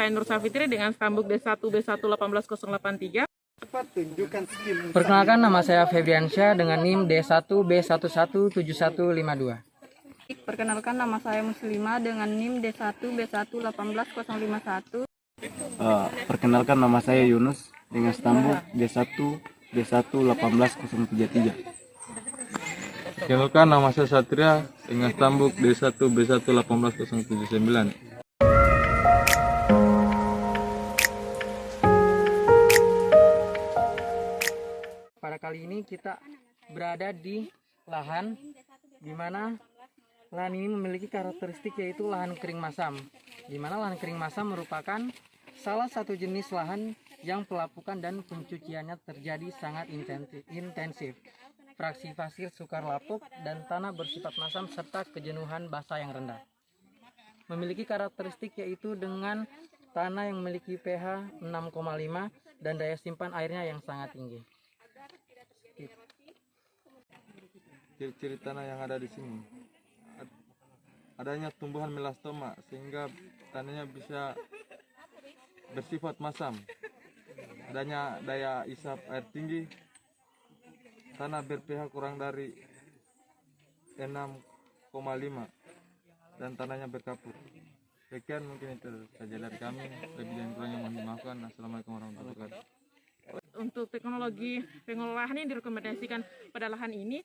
saya Nur Safitri dengan stambuk D1 B1 18083. Perkenalkan, nama saya Febriansyah dengan NIM D1 B117152. Perkenalkan, nama saya Muslimah dengan NIM D1 B1 18051. Perkenalkan, nama saya Yunus dengan stambuk D1 B1 18033. Perkenalkan, nama saya Satria dengan stambuk D1 B1 18079. Pada kali ini kita berada di lahan di mana lahan ini memiliki karakteristik yaitu lahan kering masam. Di mana lahan kering masam merupakan salah satu jenis lahan yang pelapukan dan pencuciannya terjadi sangat intensif. Fraksi pasir sukar lapuk dan tanah bersifat masam serta kejenuhan basah yang rendah. Memiliki karakteristik yaitu dengan tanah yang memiliki pH 6,5 dan daya simpan airnya yang sangat tinggi. Ciri-ciri tanah yang ada di sini, adanya tumbuhan melastoma sehingga tanahnya bisa bersifat masam, adanya daya isap air tinggi, tanah ber-pH kurang dari 6,5 dan tanahnya berkapur. Sekian mungkin itu saja dari kami. Lebih dan kurangnya mohon dimaafkan. Assalamualaikum warahmatullahi wabarakatuh. Untuk teknologi pengolahan yang direkomendasikan pada lahan ini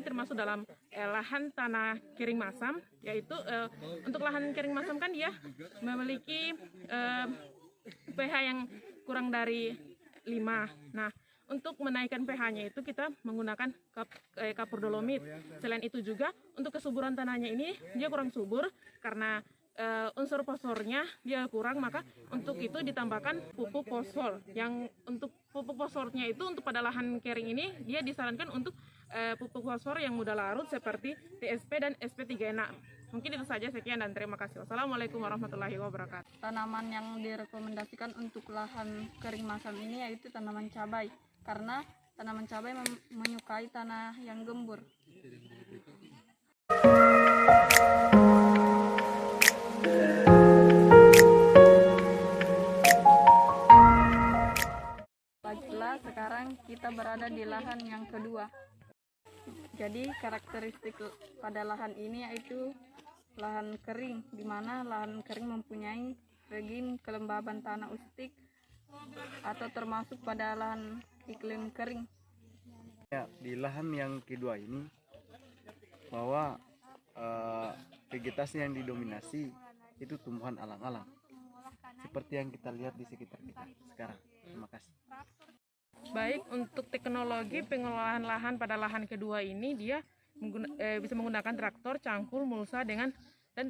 termasuk dalam lahan tanah kering masam, yaitu untuk lahan kering masam kan dia memiliki pH yang kurang dari 5. Nah, untuk menaikkan pH-nya itu kita menggunakan kapur dolomit. Selain itu juga untuk kesuburan tanahnya ini dia kurang subur karena unsur fosfornya dia kurang, maka untuk itu ditambahkan pupuk fosfor. Yang untuk pupuk fosfornya itu untuk pada lahan kering ini dia disarankan untuk pupuk fosfor yang mudah larut seperti TSP dan SP3NA. Mungkin itu saja, sekian dan terima kasih. Wassalamualaikum warahmatullahi wabarakatuh. Tanaman yang direkomendasikan untuk lahan kering masam ini yaitu tanaman cabai, karena tanaman cabai menyukai tanah yang gembur. Baiklah, sekarang kita berada di lahan yang kedua. Jadi karakteristik pada lahan ini yaitu lahan kering, di mana lahan kering mempunyai regim kelembaban tanah ustik atau termasuk pada lahan iklim kering. Ya, di lahan yang kedua ini bahwa vegetasi yang didominasi itu tumbuhan alang-alang seperti yang kita lihat di sekitar kita sekarang. Terima kasih. Baik, untuk teknologi pengolahan lahan pada lahan kedua ini dia bisa menggunakan traktor, cangkul, mulsa dan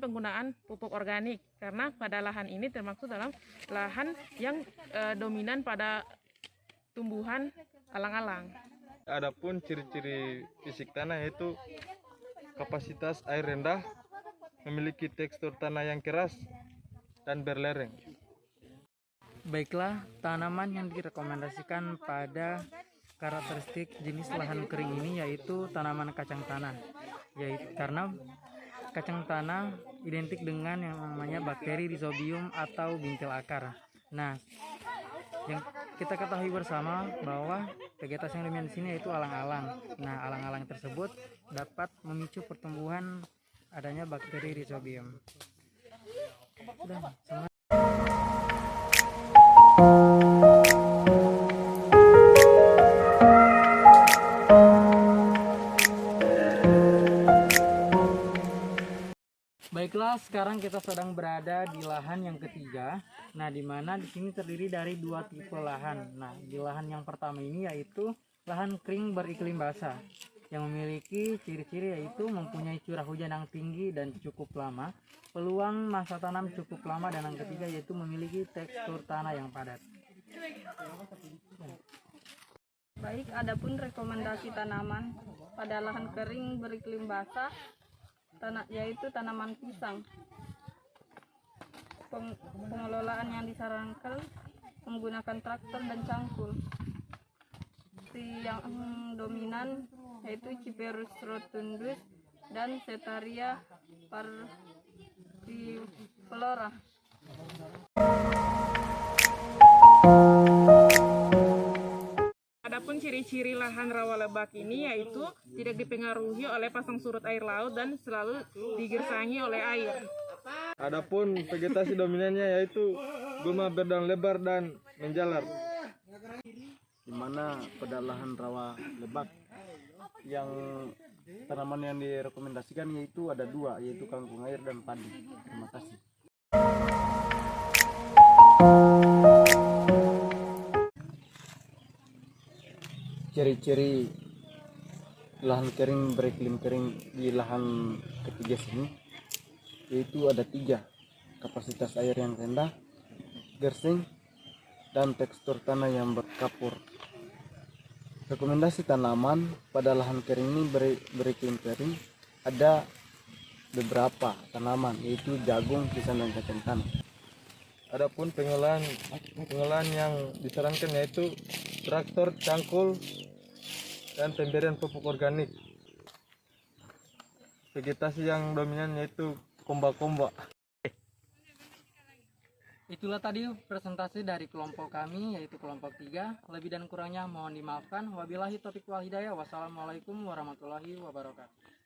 penggunaan pupuk organik, karena pada lahan ini termasuk dalam lahan yang dominan pada tumbuhan alang-alang. Adapun ciri-ciri fisik tanah yaitu kapasitas air rendah, memiliki tekstur tanah yang keras dan berlereng. Baiklah, tanaman yang direkomendasikan pada karakteristik jenis lahan kering ini yaitu tanaman kacang tanah. Yaitu karena kacang tanah identik dengan yang namanya bakteri Rhizobium atau bingkil akar. Nah, yang kita ketahui bersama bahwa vegetasi yang dominan di sini yaitu alang-alang. Nah, alang-alang tersebut dapat memicu pertumbuhan adanya bakteri Rhizobium. Sudah, sama. Baiklah, sekarang kita sedang berada di lahan yang ketiga. Nah, di mana di sini terdiri dari dua tipe lahan. Nah, di lahan yang pertama ini yaitu lahan kering beriklim basah yang memiliki ciri-ciri yaitu mempunyai curah hujan yang tinggi dan cukup lama, peluang masa tanam cukup lama, dan yang ketiga yaitu memiliki tekstur tanah yang padat. Baik, adapun rekomendasi tanaman pada lahan kering beriklim basah yaitu tanaman pisang. Pengelolaan yang disarankan menggunakan traktor dan cangkul. Yang dominan yaitu Cyperus rotundus dan Setaria parviflora. Adapun ciri-ciri lahan rawa lebak ini yaitu tidak dipengaruhi oleh pasang surut air laut dan selalu digersangi oleh air. Adapun vegetasi dominannya yaitu gulma berdang lebar dan menjalar. Di mana pada lahan rawa lebak yang tanaman yang direkomendasikan yaitu ada dua, yaitu kangkung air dan padi. Terima kasih. Ciri-ciri lahan kering beriklim kering di lahan ketiga sini yaitu ada tiga: kapasitas air yang rendah, gersing, dan tekstur tanah yang berkapur. Rekomendasi tanaman pada lahan kering ini beriklim kering ada beberapa tanaman yaitu jagung, pisang, dan kacang tanah. Adapun pengolahan yang disarankan yaitu traktor, cangkul, dan pemberian pupuk organik. Vegetasi yang dominan yaitu komba-komba. Itulah tadi presentasi dari kelompok kami, yaitu kelompok 3. Lebih dan kurangnya mohon dimaafkan. Wabillahi taufiq wal hidayah. Wassalamualaikum warahmatullahi wabarakatuh.